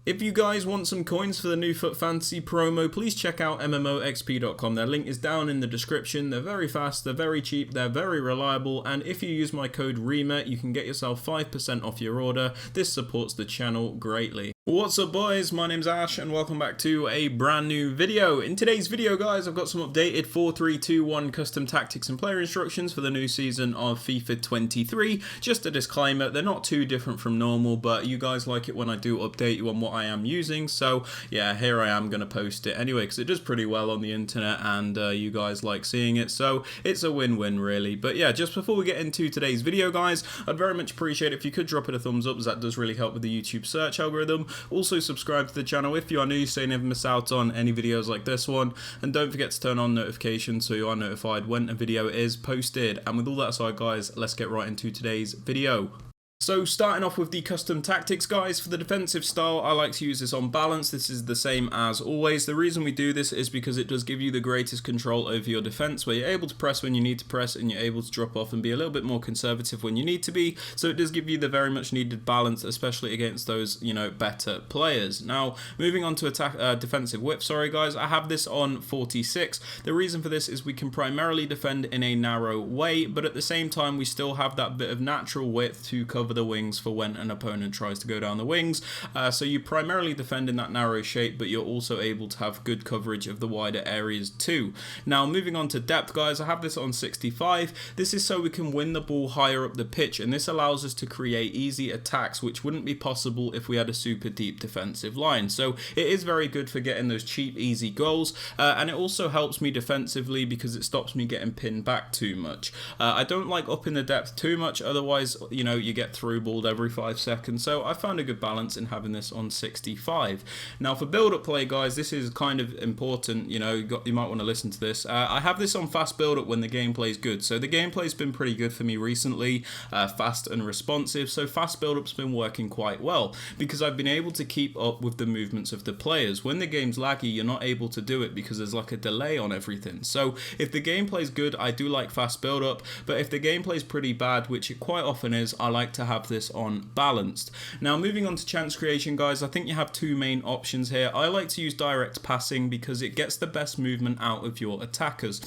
If you guys want some coins for the new Fut Fantasy promo, please check out MMOXP.com. Their link is down in the description. They're very fast, they're very cheap, they're very reliable, and if you use my code Rema, you can get yourself 5% off your order. This supports the channel greatly. What's up boys, my name's Ash and welcome back to a brand new video. In today's video guys, I've got some updated 4-3-2-1 custom tactics and player instructions for the new season of FIFA 23. Just a disclaimer, they're not too different from normal, but you guys like it when I do update you on what I am using, so yeah, here I am going to post it anyway because it does pretty well on the internet and you guys like seeing it, so it's a win-win really. But yeah, just before we get into today's video guys, I'd very much appreciate it if you could drop it a thumbs up, as that does really help with the YouTube search algorithm. Also subscribe to the channel if you are new so you never miss out on any videos like this one, and don't forget to turn on notifications so you are notified when a video is posted. And with all that aside guys, let's get right into today's video. So starting off with the custom tactics guys, for the defensive style I like to use this on balance. This is the same as always. The reason we do this is because it does give you the greatest control over your defense, where you're able to press when you need to press and you're able to drop off and be a little bit more conservative when you need to be. So it does give you the very much needed balance, especially against those, you know, better players. Now moving on to defensive width, sorry guys, I have this on 46. The reason for this is we can primarily defend in a narrow way, but at the same time we still have that bit of natural width to cover the wings for when an opponent tries to go down the wings. So you primarily defend in that narrow shape, but you're also able to have good coverage of the wider areas too. Now moving on to depth guys, I have this on 65. This is so we can win the ball higher up the pitch, and this allows us to create easy attacks which wouldn't be possible if we had a super deep defensive line. So it is very good for getting those cheap easy goals, and it also helps me defensively because it stops me getting pinned back too much. I don't like upping the depth too much, otherwise you know you get through balled every 5 seconds, so I found a good balance in having this on 65. Now for build-up play guys, this is kind of important, you know, you might want to listen to this. I have this on fast build-up when the gameplay is good, so the gameplay's been pretty good for me recently, fast and responsive, so fast build-up's been working quite well because I've been able to keep up with the movements of the players. When the game's laggy, you're not able to do it because there's like a delay on everything. So if the gameplay's good, I do like fast build-up, but if the gameplay's pretty bad, which it quite often is, I like to have this on balanced. Now moving on to chance creation guys, I think you have two main options here. I like to use direct passing because it gets the best movement out of your attackers.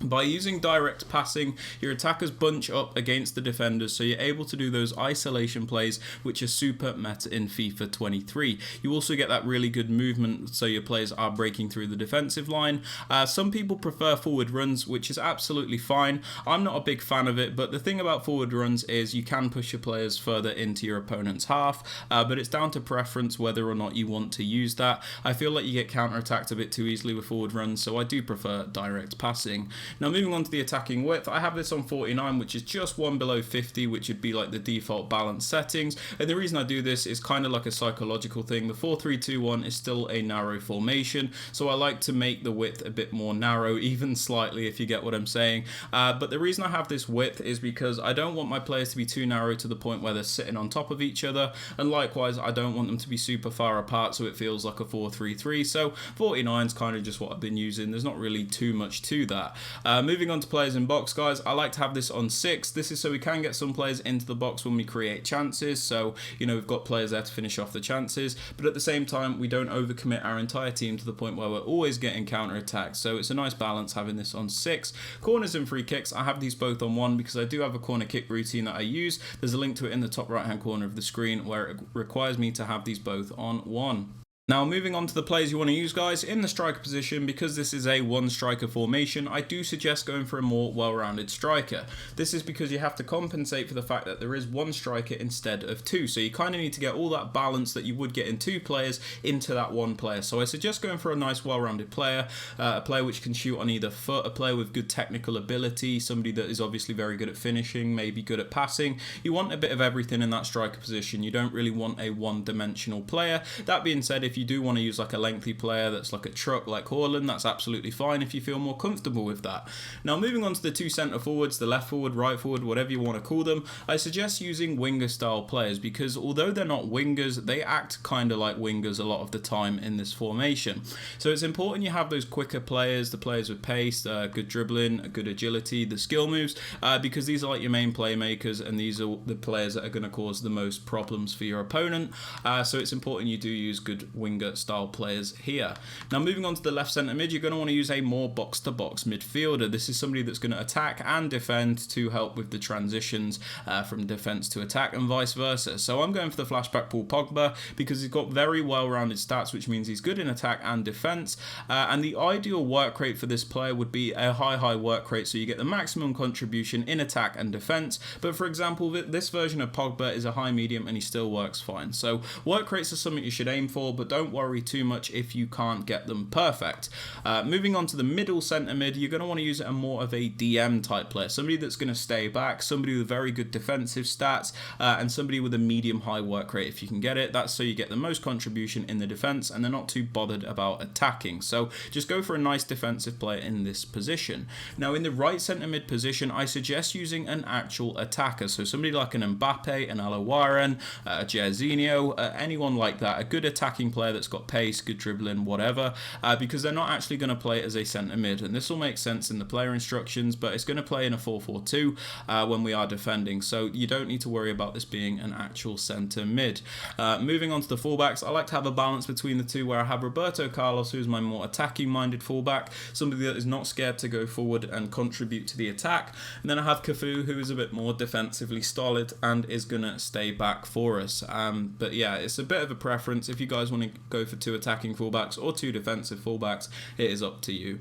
By using direct passing, your attackers bunch up against the defenders, so you're able to do those isolation plays which are super meta in FIFA 23. You also get that really good movement, so your players are breaking through the defensive line. Some people prefer forward runs, which is absolutely fine. I'm not a big fan of it, but the thing about forward runs is you can push your players further into your opponent's half, but it's down to preference whether or not you want to use that. I feel like you get counter-attacked a bit too easily with forward runs, so I do prefer direct passing. Now moving on to the attacking width, I have this on 49, which is just one below 50, which would be like the default balance settings. And the reason I do this is kind of like a psychological thing. The 4-3-2-1 is still a narrow formation, so I like to make the width a bit more narrow, even slightly, if you get what I'm saying. But the reason I have this width is because I don't want my players to be too narrow to the point where they're sitting on top of each other, and likewise I don't want them to be super far apart so it feels like a 4-3-3. So 49 is kind of just what I've been using. There's not really too much to that. Moving on to players in box guys, I like to have this on 6. This is so we can get some players into the box when we create chances, so you know we've got players there to finish off the chances, but at the same time we don't overcommit our entire team to the point where we're always getting counter attacks, so it's a nice balance having this on 6. Corners and free kicks, I have these both on 1 because I do have a corner kick routine that I use. There's a link to it in the top right hand corner of the screen where it requires me to have these both on 1. Now moving on to the players you want to use guys, in the striker position, because this is a one striker formation, I do suggest going for a more well-rounded striker. This is because you have to compensate for the fact that there is one striker instead of 2, so you kind of need to get all that balance that you would get in 2 players into that 1 player. So I suggest going for a nice well-rounded player, a player which can shoot on either foot, a player with good technical ability, somebody that is obviously very good at finishing, maybe good at passing. You want a bit of everything in that striker position. You don't really want a one-dimensional player. That being said, if if you do want to use like a lengthy player that's like a truck like Haaland, that's absolutely fine if you feel more comfortable with that. Now moving on to the two centre forwards, the left forward, right forward, whatever you want to call them, I suggest using winger style players because although they're not wingers, they act kind of like wingers a lot of the time in this formation. So it's important you have those quicker players, the players with pace, good dribbling, good agility, the skill moves, because these are like your main playmakers and these are the players that are going to cause the most problems for your opponent. So it's important you do use good winger style players here. Now moving on to the left centre mid, you're going to want to use a more box to box midfielder. This is somebody that's going to attack and defend to help with the transitions from defence to attack and vice versa. So I'm going for the flashback Paul Pogba because he's got very well-rounded stats, which means he's good in attack and defence. And the ideal work rate for this player would be a high work rate, so you get the maximum contribution in attack and defence. But for example, this version of Pogba is a high medium and he still works fine. So work rates are something you should aim for, but don't worry too much if you can't get them perfect. Moving on to the middle centre mid, you're going to want to use more of a DM type player, somebody that's going to stay back, somebody with very good defensive stats, and somebody with a medium high work rate if you can get it. That's so you get the most contribution in the defence and they're not too bothered about attacking. So just go for a nice defensive player in this position. Now in the right centre mid position, I suggest using an actual attacker, so somebody like an Mbappe, an Alawaren, a Jairzinho, anyone like that, a good attacking player that's got pace, good dribbling, whatever, because they're not actually going to play as a centre mid, and this will make sense in the player instructions, but it's going to play in a 4-4-2 when we are defending, so you don't need to worry about this being an actual centre mid. Moving on to the fullbacks, I like to have a balance between the two where I have Roberto Carlos, who's my more attacking minded fullback, somebody that is not scared to go forward and contribute to the attack, and then I have Cafu, who is a bit more defensively stolid and is going to stay back for us. But yeah, it's a bit of a preference. If you guys want to go for two attacking fullbacks or two defensive fullbacks, it is up to you.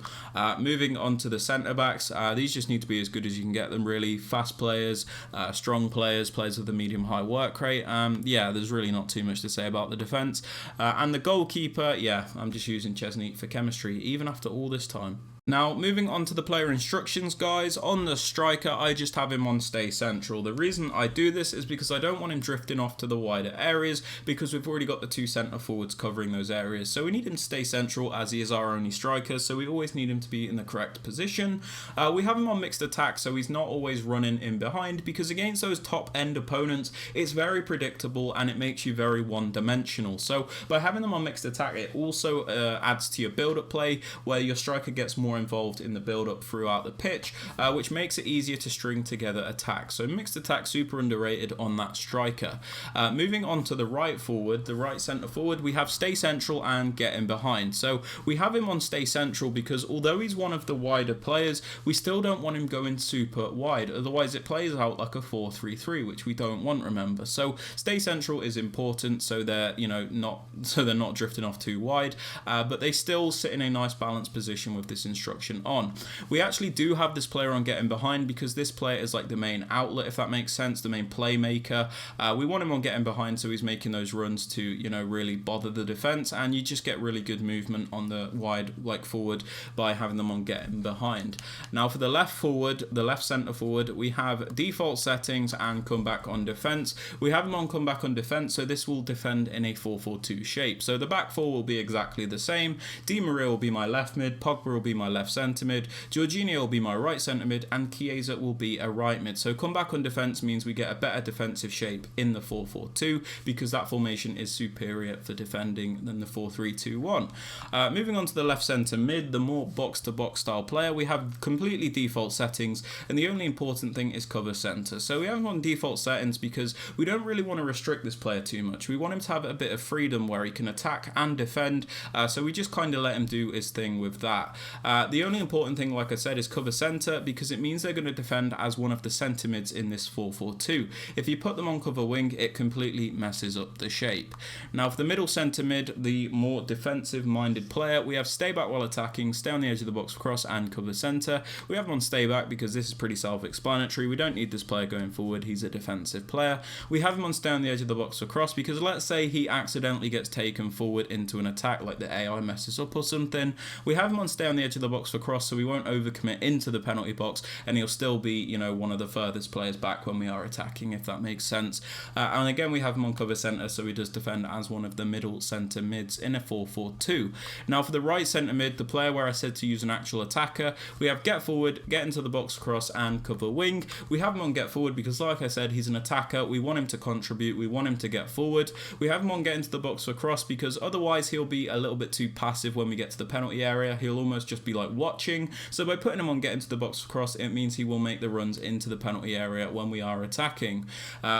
Moving on to the centre backs, these just need to be as good as you can get them, really. Fast players, strong players, players with a medium high work rate. Yeah, there's really not too much to say about the defence. And the goalkeeper, yeah, I'm just using Chesney for chemistry, even after all this time. Now, moving on to the player instructions, guys, on the striker, I just have him on stay central. The reason I do this is because I don't want him drifting off to the wider areas because we've already got the two centre forwards covering those areas. So we need him to stay central as he is our only striker, so we always need him to be in the correct position. We have him on mixed attack, so he's not always running in behind because against those top-end opponents, it's very predictable and it makes you very one-dimensional. So by having them on mixed attack, it also adds to your build-up play where your striker gets more involved in the build-up throughout the pitch, which makes it easier to string together attacks. So mixed attack, super underrated on that striker. Moving on to the right forward, the right centre forward, we have stay central and get in behind. So we have him on stay central because although he's one of the wider players, we still don't want him going super wide. Otherwise it plays out like a 4-3-3, which we don't want, remember. So stay central is important so they're, not drifting off too wide, but they still sit in a nice balanced position with this instruction on. We actually do have this player on getting behind because this player is like the main outlet, if that makes sense, the main playmaker. We want him on getting behind so he's making those runs to, really bother the defense, and you just get really good movement on the wide forward by having them on getting behind. Now for the left forward, the left centre forward, we have default settings and comeback on defense. We have him on comeback on defense, so this will defend in a 4-4-2 shape. So the back four will be exactly the same. Di Maria will be my left mid, Pogba will be my left centre mid, Jorginho will be my right centre mid, and Chiesa will be a right mid. So come back on defence means we get a better defensive shape in the 4-4-2 because that formation is superior for defending than the 4-3-2-1. Moving on to the left centre mid, the more box-to-box style player, we have completely default settings, and the only important thing is cover centre. So we have him on default settings because we don't really want to restrict this player too much. We want him to have a bit of freedom where he can attack and defend, so we just kind of let him do his thing with that. The only important thing, like I said, is cover centre because it means they're going to defend as one of the centre mids in this 4-4-2. If you put them on cover wing, it completely messes up the shape. Now for the middle centre mid, the more defensive minded player, we have stay back while attacking, stay on the edge of the box cross and cover centre. We have him on stay back because this is pretty self-explanatory. We don't need this player going forward, he's a defensive player. We have him on stay on the edge of the box for cross because let's say he accidentally gets taken forward into an attack, like the AI messes up or something. We have him on stay on the edge of the the box for cross, so we won't overcommit into the penalty box, and he'll still be, you know, one of the furthest players back when we are attacking, if that makes sense. And again, we have him on cover centre, so he does defend as one of the middle centre mids in a 4-4-2. Now for the right centre mid, the player where I said to use an actual attacker, we have get forward, get into the box cross, and cover wing. We have him on get forward because, like I said, he's an attacker. We want him to contribute, we want him to get forward. We have him on get into the box for cross because otherwise he'll be a little bit too passive when we get to the penalty area. He'll almost just be like watching. So by putting him on get into the box for cross, it means he will make the runs into the penalty area when we are attacking.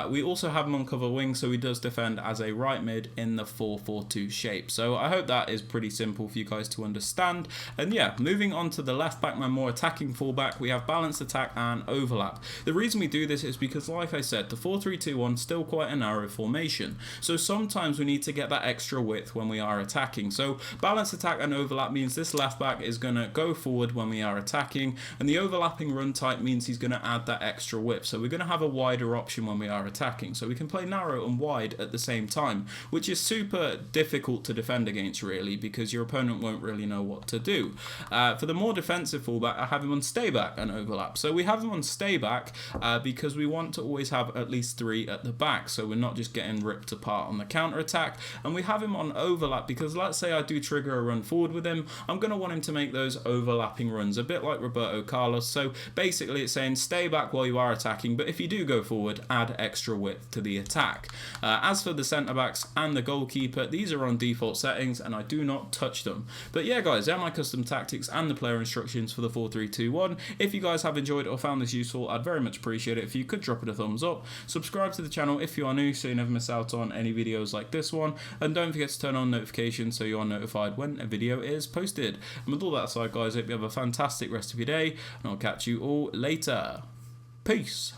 We also have him on cover wing, so he does defend as a right mid in the 4-4-2 shape. So I hope that is pretty simple for you guys to understand. And yeah, moving on to the left back, my more attacking fullback, we have balanced attack and overlap. The reason we do this is because, like I said, the 4-3-2-1 is still quite a narrow formation. So sometimes we need to get that extra width when we are attacking. So balanced attack and overlap means this left back is going to go forward when we are attacking, and the overlapping run type means he's going to add that extra width. So we're going to have a wider option when we are attacking. So we can play narrow and wide at the same time, which is super difficult to defend against, really, because your opponent won't really know what to do. For the more defensive fullback, I have him on stay back and overlap. So we have him on stay back because we want to always have at least 3 at the back, so we're not just getting ripped apart on the counter attack. And we have him on overlap because, let's say I do trigger a run forward with him, I'm going to want him to make those overlapping runs, a bit like Roberto Carlos. So basically it's saying stay back while you are attacking, but if you do go forward, add extra width to the attack. As for the centre backs and the goalkeeper, these are on default settings and I do not touch them. But yeah guys, they're my custom tactics and the player instructions for the 4-3-2-1. If you guys have enjoyed or found this useful, I'd very much appreciate it if you could drop it a thumbs up. Subscribe to the channel if you are new so you never miss out on any videos like this one, and don't forget to turn on notifications so you are notified when a video is posted. And with all that aside guys, I hope you have a fantastic rest of your day, and I'll catch you all later. Peace.